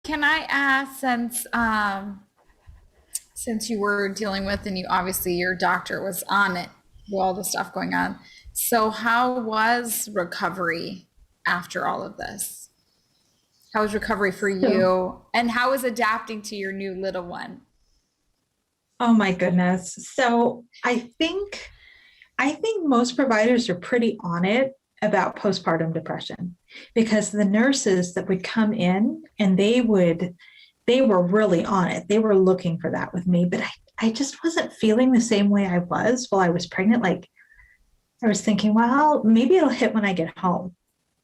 Can I ask, since you were dealing with, and you obviously your doctor was on it with all the stuff going on. So how was recovery after all of this? How was recovery for So, you? And how was adapting to your new little one? oh my goodness. So I think most providers are pretty on it about postpartum depression because the nurses that would come in and they were really on it. They were looking for that with me, but I just wasn't feeling the same way I was while I was pregnant. Like I was thinking, well, maybe it'll hit when I get home,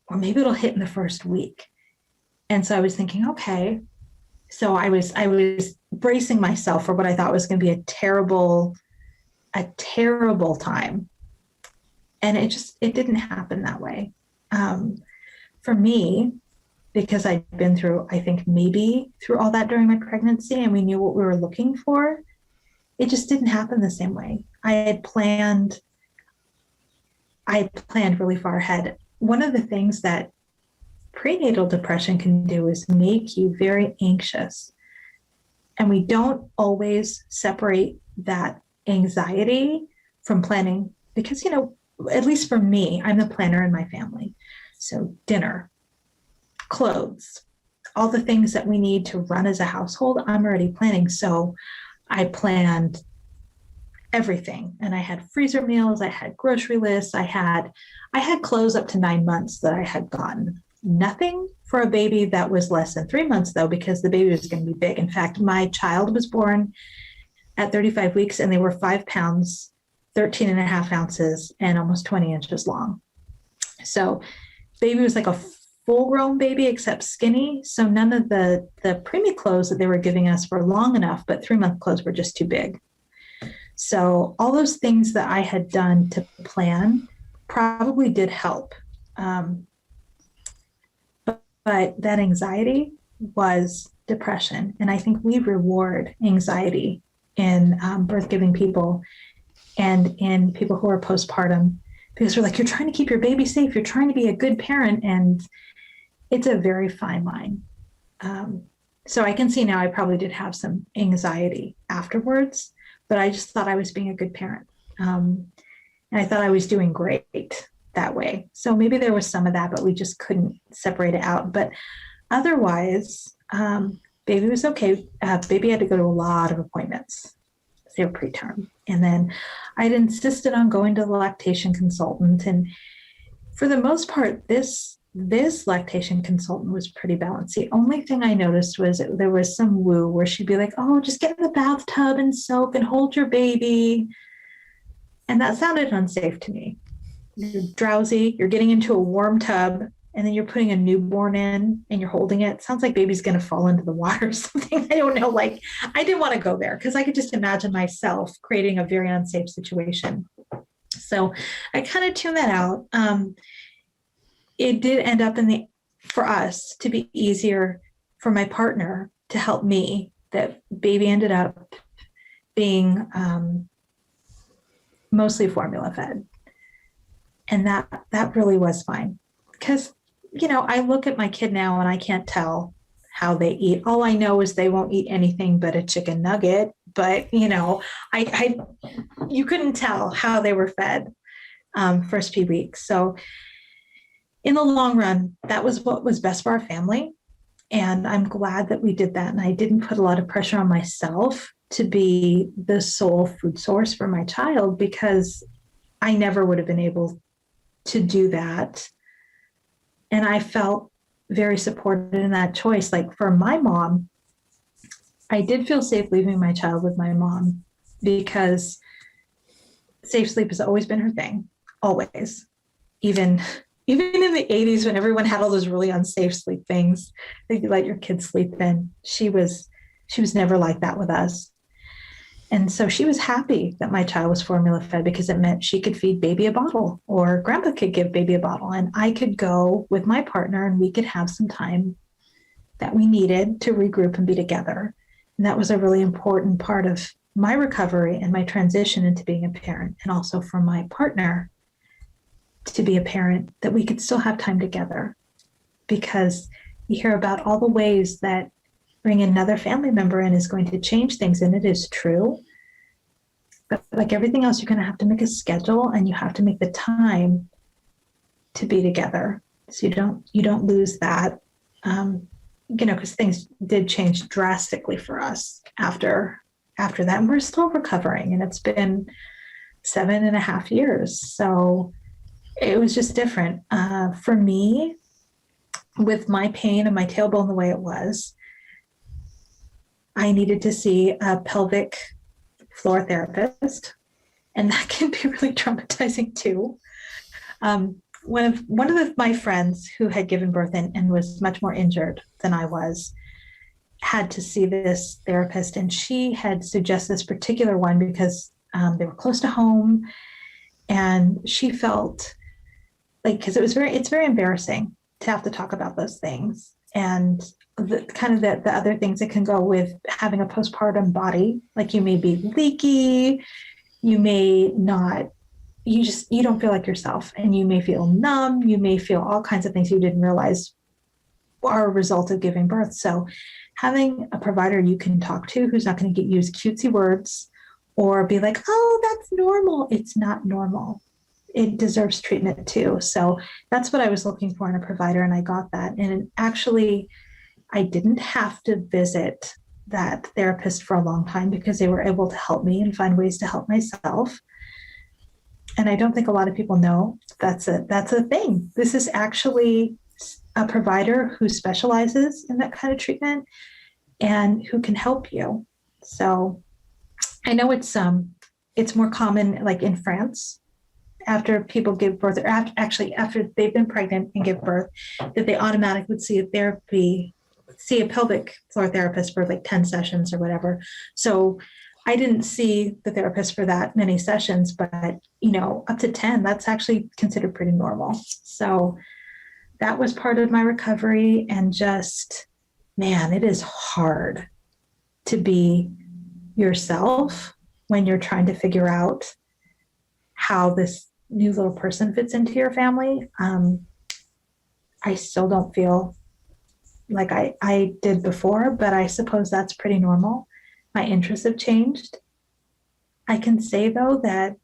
or maybe it'll hit in the first week. And so I was thinking, okay. So I was bracing myself for what I thought was going to be a terrible time, and it didn't happen that way. um, for me, because I'd been through, I think maybe through all that during my pregnancy, and we knew what we were looking for. It just didn't happen the same way I planned really far ahead. One of the things that prenatal depression can do is make you very anxious, and we don't always separate that anxiety from planning because, at least for me, I'm the planner in my family. So dinner, clothes, all the things that we need to run as a household, I'm already planning. So I planned everything, and I had freezer meals, I had grocery lists, I had clothes up to 9 months that I had gotten. Nothing for a baby that was less than 3 months, though, because the baby was going to be big. In fact, my child was born at 35 weeks, and they were 5 pounds, 13 and a half ounces, and almost 20 inches long. So baby was like a full grown baby except skinny. So none of the preemie clothes that they were giving us were long enough, but 3 month clothes were just too big. So all those things that I had done to plan probably did help. Um, but that anxiety was depression. And I think we reward anxiety in birth giving people and in people who are postpartum because we're like, you're trying to keep your baby safe, you're trying to be a good parent. And it's a very fine line. Um, so I can see now I probably did have some anxiety afterwards, but I just thought I was being a good parent. And I thought I was doing great that way. So maybe there was some of that, but we just couldn't separate it out. But otherwise, baby was okay. Baby had to go to a lot of appointments. They were preterm. And then I'd insisted on going to the lactation consultant. And for the most part, this lactation consultant was pretty balanced. The only thing I noticed was there was some woo where she'd be like, oh, just get in the bathtub and soak and hold your baby. And that sounded unsafe to me. You're drowsy, you're getting into a warm tub, and then you're putting a newborn in and you're holding it. Sounds like baby's going to fall into the water or something. I don't know. Like, I didn't want to go there because I could just imagine myself creating a very unsafe situation. So I kind of tuned that out. It did end up for us to be easier for my partner to help me. That baby ended up being mostly formula fed, and that really was fine because I look at my kid now and I can't tell how they eat. All I know is they won't eat anything but a chicken nugget. But I you couldn't tell how they were fed first few weeks. So in the long run, that was what was best for our family. And I'm glad that we did that. And I didn't put a lot of pressure on myself to be the sole food source for my child because I never would have been able to do that. And I felt very supported in that choice. Like for my mom, I did feel safe leaving my child with my mom because safe sleep has always been her thing, always. Even in the 80s when everyone had all those really unsafe sleep things that you let your kids sleep in, she was never like that with us. And so she was happy that my child was formula fed because it meant she could feed baby a bottle or grandpa could give baby a bottle and I could go with my partner and we could have some time that we needed to regroup and be together. And that was a really important part of my recovery and my transition into being a parent, and also for my partner to be a parent, that we could still have time together because you hear about all the ways that bringing another family member in is going to change things, and it is true. But like everything else, you're going to have to make a schedule, and you have to make the time to be together, so you don't lose that. Because things did change drastically for us after that, and we're still recovering, and it's been 7.5 years, so it was just different for me with my pain and my tailbone the way it was. I needed to see a pelvic floor therapist, and that can be really traumatizing too. One of my friends who had given birth and was much more injured than I was had to see this therapist, and she had suggested this particular one because they were close to home, and she felt like, because it's very embarrassing to have to talk about those things, and the other things that can go with having a postpartum body, like you may be leaky, you may not, you don't feel like yourself, and you may feel numb, you may feel all kinds of things you didn't realize are a result of giving birth. So having a provider you can talk to who's not going to use cutesy words or be like, oh, that's normal. It's not normal. It deserves treatment too. So that's what I was looking for in a provider, and I got that. And actually, I didn't have to visit that therapist for a long time because they were able to help me and find ways to help myself. And I don't think a lot of people know that's a thing. This is actually a provider who specializes in that kind of treatment and who can help you. So I know it's more common like in France after people give birth, or after they've been pregnant and give birth, that they automatically would see a pelvic floor therapist for like 10 sessions or whatever. So I didn't see the therapist for that many sessions, but up to 10, that's actually considered pretty normal. So that was part of my recovery. And just, man, it is hard to be yourself when you're trying to figure out how this new little person fits into your family. I still don't feel like I did before, but I suppose that's pretty normal. My interests have changed. I can say, though, that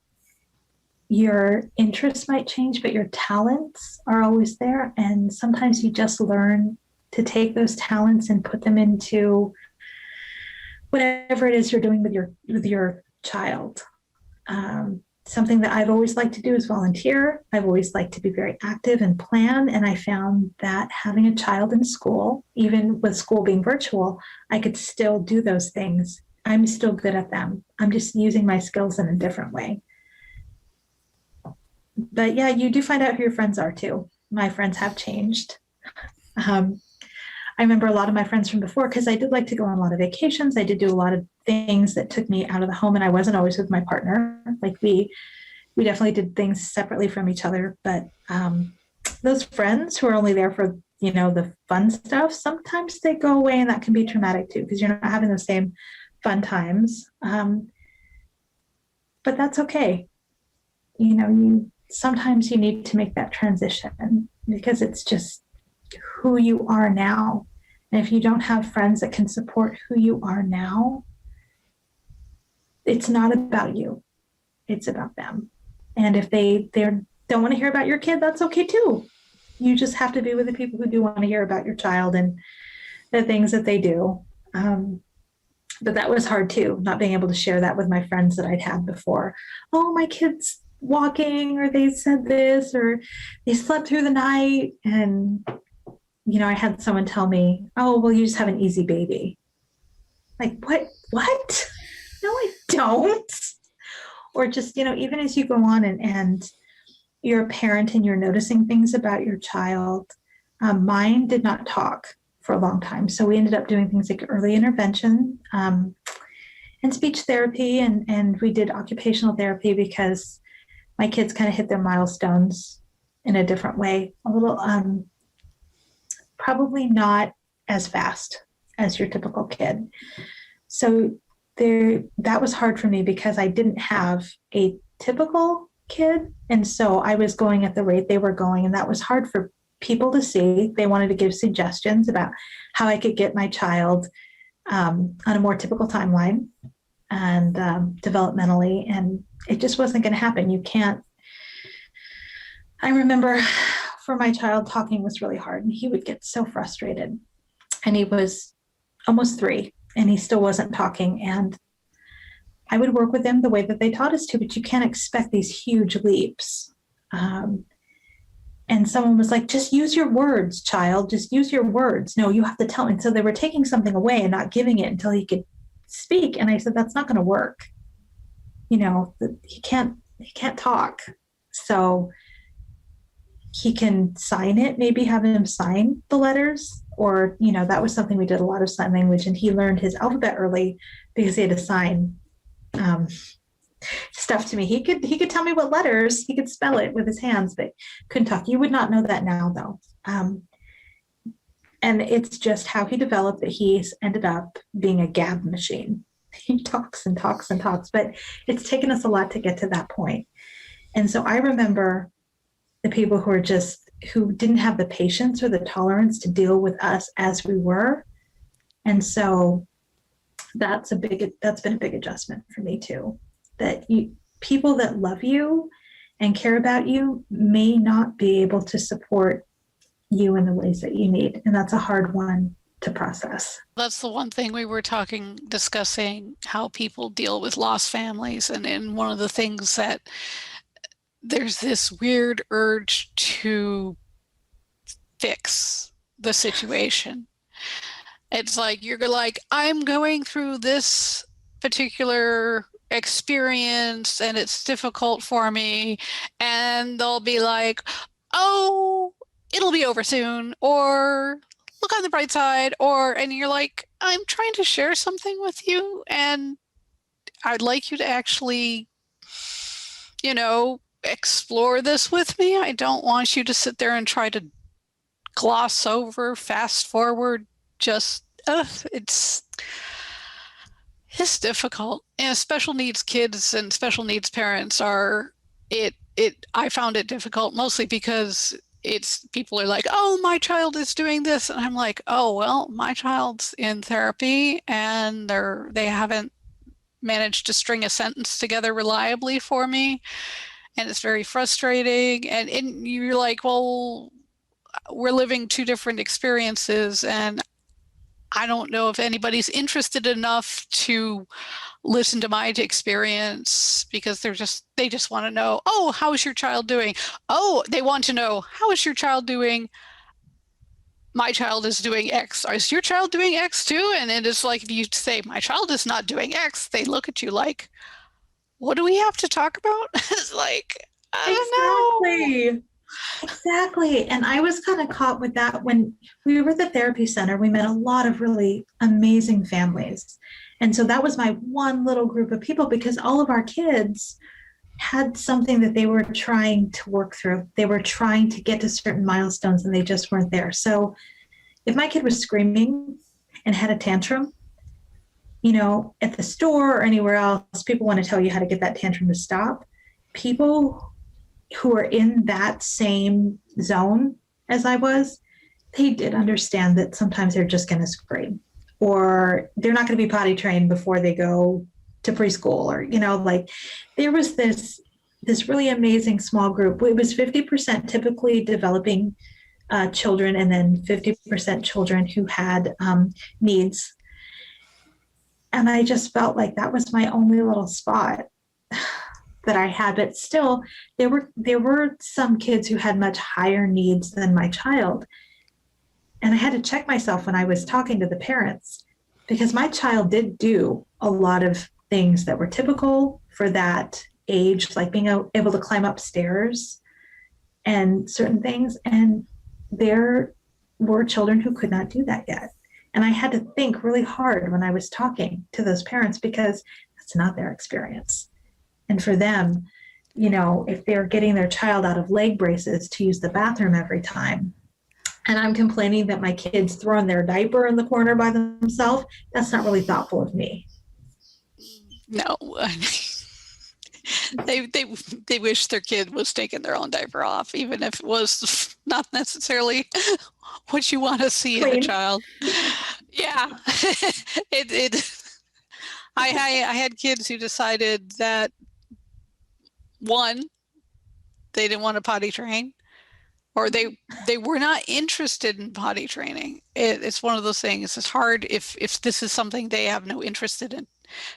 your interests might change, but your talents are always there. And sometimes you just learn to take those talents and put them into whatever it is you're doing with your child. Something that I've always liked to do is volunteer. I've always liked to be very active and plan. And I found that having a child in school, even with school being virtual, I could still do those things. I'm still good at them. I'm just using my skills in a different way. But yeah, you do find out who your friends are too. My friends have changed. I remember a lot of my friends from before, because I did like to go on a lot of vacations. I did do a lot of things that took me out of the home, and I wasn't always with my partner. Like we definitely did things separately from each other. But those friends who are only there for the fun stuff, sometimes they go away, and that can be traumatic too, because you're not having the same fun times. But that's okay. Sometimes you need to make that transition because it's just who you are now. And if you don't have friends that can support who you are now, it's not about you. It's about them. And if they don't want to hear about your kid, that's okay too. You just have to be with the people who do want to hear about your child and the things that they do. But that was hard too, not being able to share that with my friends that I'd had before. Oh, my kid's walking, or they said this, or they slept through the night. And I had someone tell me, oh, well, you just have an easy baby. Like, what? No, I don't. Or just, even as you go on and you're a parent and you're noticing things about your child, mine did not talk for a long time. So we ended up doing things like early intervention and speech therapy. And we did occupational therapy because my kids kind of hit their milestones in a different way, a little, probably not as fast as your typical kid. So that was hard for me because I didn't have a typical kid. And so I was going at the rate they were going. And that was hard for people to see. They wanted to give suggestions about how I could get my child on a more typical timeline and developmentally, and it just wasn't going to happen. You can't. I remember for my child, talking was really hard, and he would get so frustrated. And he was almost 3, and he still wasn't talking. And I would work with him the way that they taught us to, but you can't expect these huge leaps. And someone was like, just use your words, child, just use your words. No, you have to tell me. And so they were taking something away and not giving it until he could speak. And I said, that's not going to work. You know, he can't talk. So he can sign it, maybe have him sign the letters, or, you know, that was something we did a lot of sign language, and he learned his alphabet early because he had to sign stuff to me. He could tell me what letters, he could spell it with his hands, but couldn't talk. You would not know that now, though. And it's just how he developed that he's ended up being a gab machine. He talks and talks and talks, but it's taken us a lot to get to that point. And so I remember the people who didn't have the patience or the tolerance to deal with us as we were. And so that's been a big adjustment for me too. That people that love you and care about you may not be able to support you in the ways that you need. And that's a hard one to process. That's the one thing we were discussing how people deal with lost families. And one of the things that there's this weird urge to fix the situation. It's like, you're like, I'm going through this particular experience and it's difficult for me. And they'll be like, oh, it'll be over soon, or look on the bright side, and you're like, I'm trying to share something with you, and I'd like you to actually, explore this with me. I don't want you to sit there and try to gloss over, fast forward, just, it's difficult. And special needs kids and special needs parents I found it difficult mostly because people are like, oh, my child is doing this. And I'm like, oh, well, my child's in therapy and they haven't managed to string a sentence together reliably for me. And it's very frustrating. And you're like, well, we're living 2 different experiences. And I don't know if anybody's interested enough to listen to my experience, because they just want to know, oh, how is your child doing? Oh, they want to know, how is your child doing? My child is doing X. Is your child doing X too? And it is like, if you say my child is not doing X, they look at you like, what do we have to talk about? It's like, I don't know. Exactly. And I was kind of caught with that when we were at the therapy center. We met a lot of really amazing families. And so that was my one little group of people, because all of our kids had something that they were trying to work through. They were trying to get to certain milestones and they just weren't there. So if my kid was screaming and had a tantrum, at the store or anywhere else, people want to tell you how to get that tantrum to stop. People who are in that same zone as I was, they did understand that sometimes they're just going to scream, or they're not going to be potty trained before they go to preschool, or, there was this really amazing small group. It was 50% typically developing children, and then 50% children who had needs. And I just felt like that was my only little spot that I had, but still there were some kids who had much higher needs than my child. And I had to check myself when I was talking to the parents, because my child did do a lot of things that were typical for that age, like being able to climb upstairs and certain things. And there were children who could not do that yet. And I had to think really hard when I was talking to those parents, because that's not their experience. And for them, if they're getting their child out of leg braces to use the bathroom every time, and I'm complaining that my kid's throwing their diaper in the corner by themselves, that's not really thoughtful of me. No. They wish their kid was taking their own diaper off, even if it was not necessarily what you want to see in a child. Yeah. it I had kids who decided that, one, they didn't want to potty train, or they were not interested in potty training. It's one of those things. It's hard if this is something they have no interest in,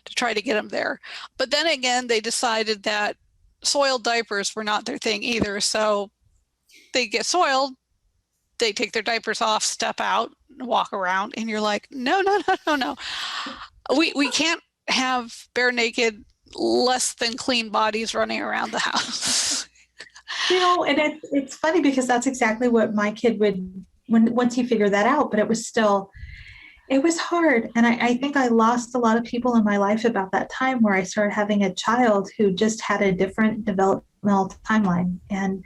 to try to get them there. But then again, they decided that soiled diapers were not their thing either. So they get soiled, they take their diapers off, step out, walk around, and you're like, no, no, no, no, no. We can't have bare naked, less than clean bodies running around the house. And it's funny because that's exactly what my kid would, once he figured that out, but it was hard. And I think I lost a lot of people in my life about that time, where I started having a child who just had a different developmental timeline and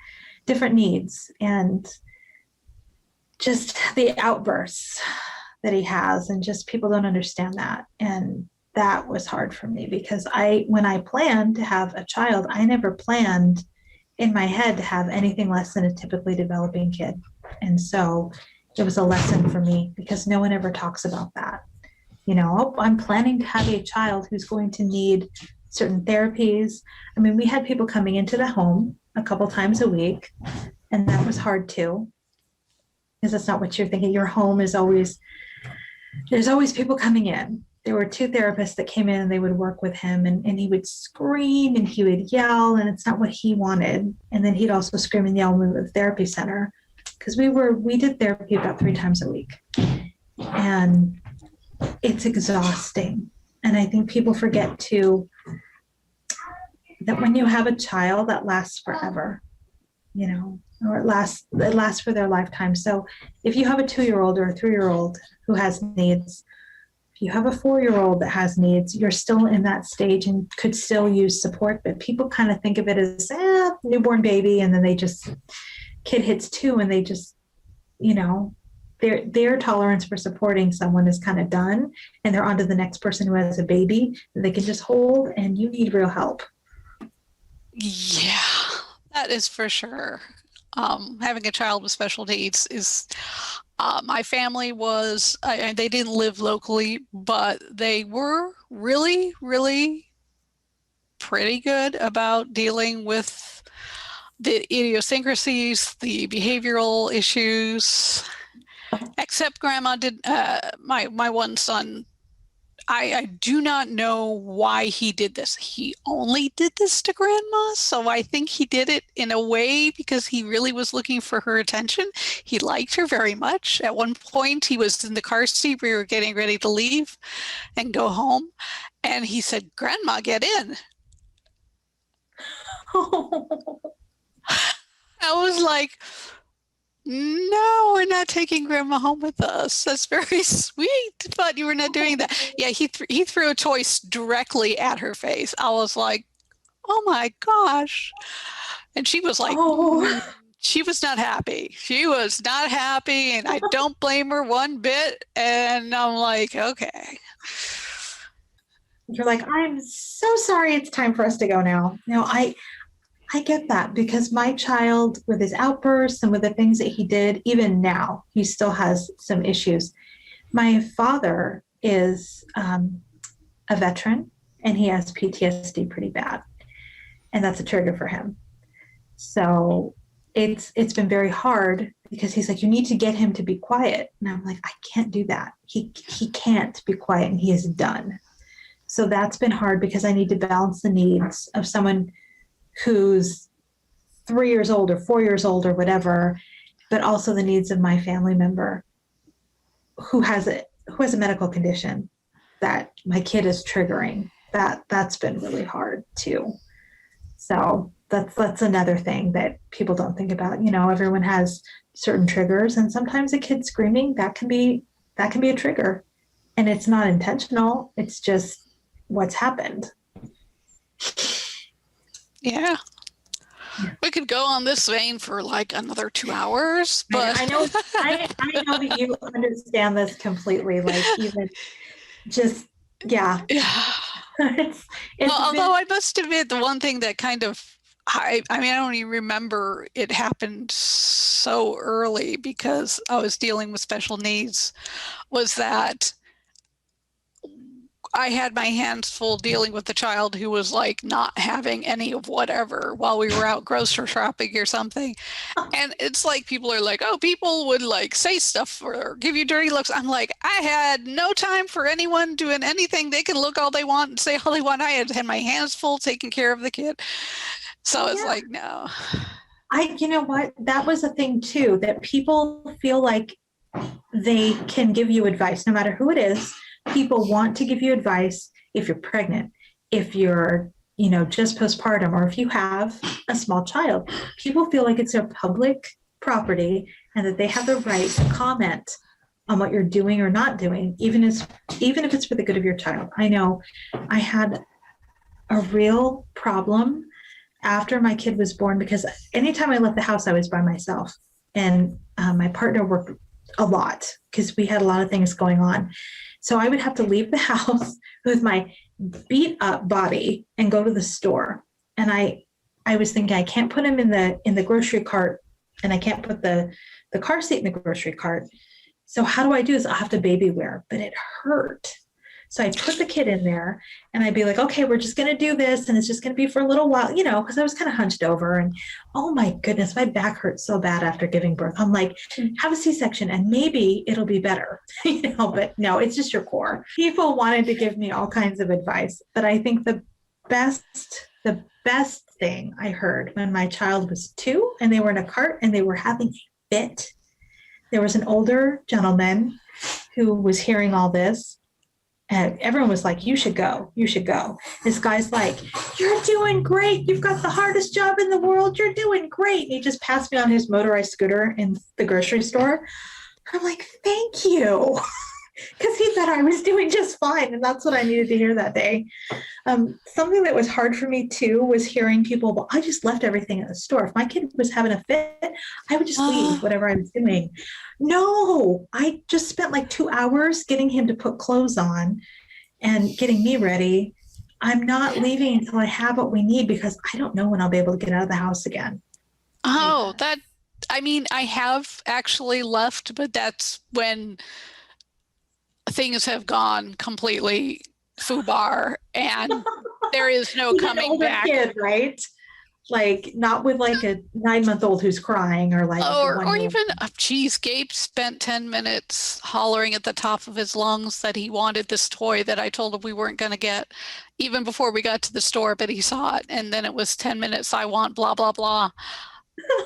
different needs, and just the outbursts that he has, and just people don't understand that. And that was hard for me, because when I planned to have a child, I never planned in my head to have anything less than a typically developing kid. And so it was a lesson for me, because no one ever talks about that. Oh, I'm planning to have a child who's going to need certain therapies. I mean, we had people coming into the home a couple times a week, and that was hard too, because that's not what you're thinking. Your home is there's always people coming in. There were 2 therapists that came in, and they would work with him, and he would scream and he would yell, and it's not what he wanted. And then he'd also scream and yell when we were at the therapy center, because we did therapy about 3 times a week. And it's exhausting. And I think people forget too that when you have a child, that lasts forever, or it lasts for their lifetime. So if you have a 2-year-old or a 3-year-old who has needs, if you have a 4-year-old that has needs, you're still in that stage and could still use support. But people kind of think of it as newborn baby, and then kid hits 2, and they just, their tolerance for supporting someone is kind of done, and they're on to the next person who has a baby that they can just hold, and you need real help. Yeah, that is for sure. Having a child with special needs is, my family was, they didn't live locally, but they were really, really pretty good about dealing with the idiosyncrasies, the behavioral issues, except grandma did, my one son, I do not know why he did this. He only did this to grandma. So I think he did it in a way because he really was looking for her attention. He liked her very much. At one point, he was in the car seat. We were getting ready to leave and go home. And he said, "Grandma, get in." I was like, "No, we're not taking grandma home with us. That's very sweet, but you were not doing that." Yeah, he threw a toy directly at her face. I was like, "Oh my gosh." And she was like, she was not happy. She was not happy, and I don't blame her one bit. And I'm like, okay. You're like, "I'm so sorry. It's time for us to go now." I get that, because my child, with his outbursts and with the things that he did, even now, he still has some issues. My father is a veteran, and he has PTSD pretty bad, and that's a trigger for him. So it's been very hard, because he's like, "You need to get him to be quiet," and I'm like, "I can't do that. He can't be quiet, and he is done." So that's been hard, because I need to balance the needs of someone who's 3 years old or 4 years old or whatever, but also the needs of my family member who has a medical condition that my kid is triggering. That's been really hard too. So that's another thing that people don't think about. Everyone has certain triggers, and sometimes a kid screaming, that can be a trigger, and it's not intentional. It's just what's happened. Yeah. We could go on this vein for like another 2 hours, but I know that you understand this completely. Like, even just, yeah. yeah. it's Well, although I must admit, the one thing that kind of I mean, I don't even remember it happened so early because I was dealing with special needs, was that I had my hands full dealing with the child who was like not having any of whatever while we were out grocery shopping or something. And it's like people are like, oh, people would like say stuff or give you dirty looks. I'm like, I had no time for anyone doing anything. They can look all they want and say all they want. I had my hands full taking care of the kid. So it's Yeah. like, no. You know what? That was a thing too, that people feel like they can give you advice no matter who it is. People want to give you advice if you're pregnant, if you're, just postpartum, or if you have a small child. People feel like it's their public property and that they have the right to comment on what you're doing or not doing, even if it's for the good of your child. I know I had a real problem after my kid was born because anytime I left the house, I was by myself. And my partner worked a lot because we had a lot of things going on. So I would have to leave the house with my beat up body and go to the store. And I was thinking, I can't put him in the grocery cart, and I can't put the car seat in the grocery cart. So how do I do this? I'll have to baby wear, but it hurt. So I put the kid in there and I'd be like, okay, we're just going to do this. And it's just going to be for a little while, because I was kind of hunched over, and oh my goodness, my back hurt so bad after giving birth. I'm like, have a C-section and maybe it'll be better, but no, it's just your core. People wanted to give me all kinds of advice, but I think the best thing I heard when my child was 2 and they were in a cart and they were having a fit, there was an older gentleman who was hearing all this. And everyone was like, you should go. You should go. This guy's like, you're doing great. You've got the hardest job in the world. You're doing great. And he just passed me on his motorized scooter in the grocery store. I'm like, thank you. Because he thought I was doing just fine. And that's what I needed to hear that day. Something that was hard for me too was hearing people, well, I just left everything at the store. If my kid was having a fit, I would just leave whatever I was doing. No, I just spent like 2 hours getting him to put clothes on and getting me ready. I'm not leaving until I have what we need because I don't know when I'll be able to get out of the house again. Oh, I mean, I have actually left, but that's when things have gone completely foobar and there is no coming back. Kid, right? Like not with like a 9-month-old who's crying or like or even Gabe spent 10 minutes hollering at the top of his lungs that he wanted this toy that I told him we weren't going to get even before we got to the store, but he saw it, and then it was 10 minutes, I want blah blah blah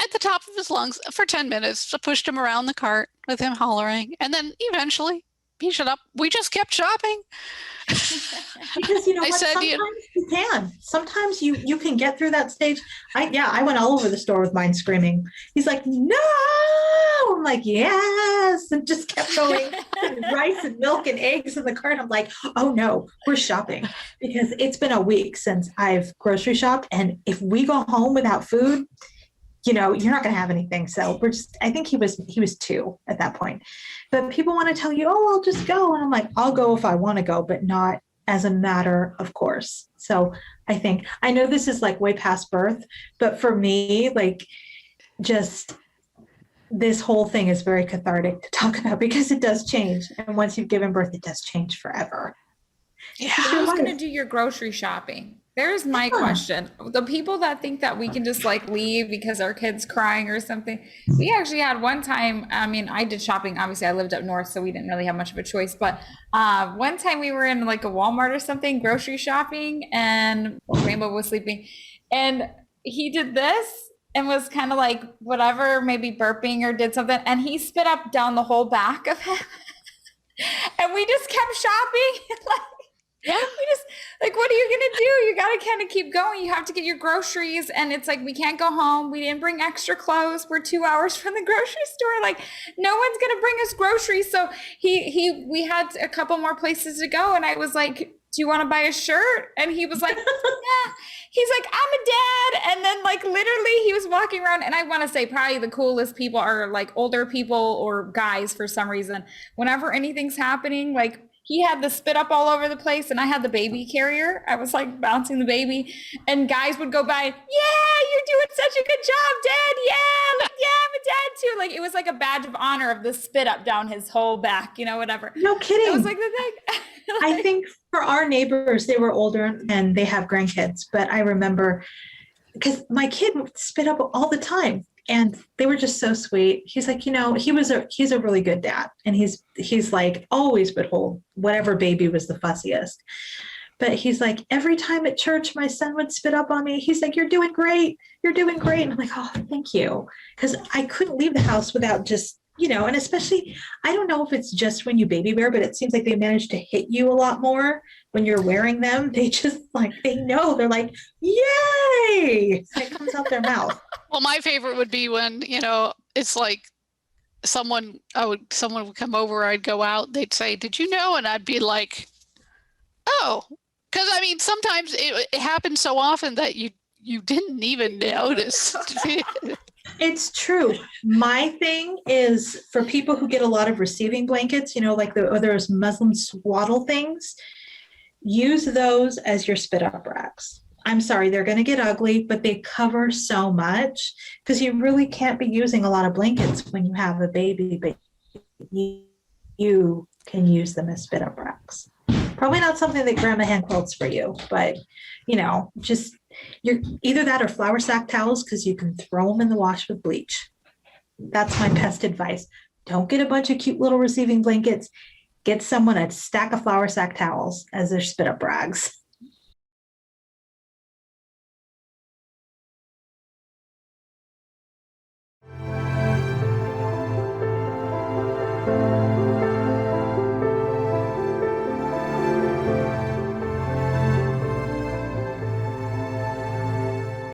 at the top of his lungs for 10 minutes. I pushed him around the cart with him hollering, and then eventually he shut up. We just kept shopping. Because sometimes you can. Sometimes you can get through that stage. I went all over the store with mine screaming. He's like, no! I'm like, yes, and just kept going. Rice and milk and eggs in the cart. I'm like, oh no, we're shopping. Because it's been a week since I've grocery shopped. And if we go home without food, you're not going to have anything. So I think he was 2 at that point. But people want to tell you, oh, I'll just go. And I'm like, I'll go if I want to go, but not as a matter of course. So I know this is like way past birth, but for me, like just this whole thing is very cathartic to talk about because it does change. And once you've given birth, it does change forever. Yeah. Who's going to do your grocery shopping? There's my question. The people that think that we can just like leave because our kid's crying or something. We actually had one time, I did shopping. Obviously I lived up north, so we didn't really have much of a choice. But one time we were in like a Walmart or something, grocery shopping, and Rainbow was sleeping. And he did this and was kind of like whatever, maybe burping or did something. And he spit up down the whole back of him. And we just kept shopping. Yeah, we just like, what are you gonna do? You gotta kind of keep going. You have to get your groceries, and it's like we can't go home. We didn't bring extra clothes. We're 2 hours from the grocery store. Like, no one's gonna bring us groceries. So we had a couple more places to go, and I was like, do you want to buy a shirt? And he was like, yeah. He's like, I'm a dad. And then like literally he was walking around, and I want to say probably the coolest people are like older people or guys for some reason. Whenever anything's happening, like he had the spit up all over the place, and I had the baby carrier. I was like bouncing the baby, and guys would go by, yeah, you're doing such a good job, Dad. Yeah, like, yeah, I'm a dad too. Like it was like a badge of honor of the spit up down his whole back, whatever. No It was kidding. like the thing. I think for our neighbors, they were older and they have grandkids, but I remember because my kid would spit up all the time and they were just so sweet. He's like, he's a really good dad. And he's like always would hold whatever baby was the fussiest. But he's like, every time at church, my son would spit up on me. He's like, you're doing great. You're doing great. And I'm like, oh, thank you. Because I couldn't leave the house without just, and especially, I don't know if it's just when you baby wear, but it seems like they manage to hit you a lot more when you're wearing them. They just they know, they're like, yay. It comes out their mouth. Well, my favorite would be when, it's like someone would come over, I'd go out, they'd say, did you know? And I'd be like, oh, because I mean, sometimes it happens so often that you didn't even notice. It's true. My thing is for people who get a lot of receiving blankets, like those Muslim swaddle things, use those as your spit up racks. I'm sorry, they're going to get ugly, but they cover so much because you really can't be using a lot of blankets when you have a baby, but you can use them as spit up racks. Probably not something that grandma hand quilts for you, but just you're either that or flour sack towels because you can throw them in the wash with bleach. That's my best advice. Don't get a bunch of cute little receiving blankets. Get someone a stack of flour sack towels as their spit up rags.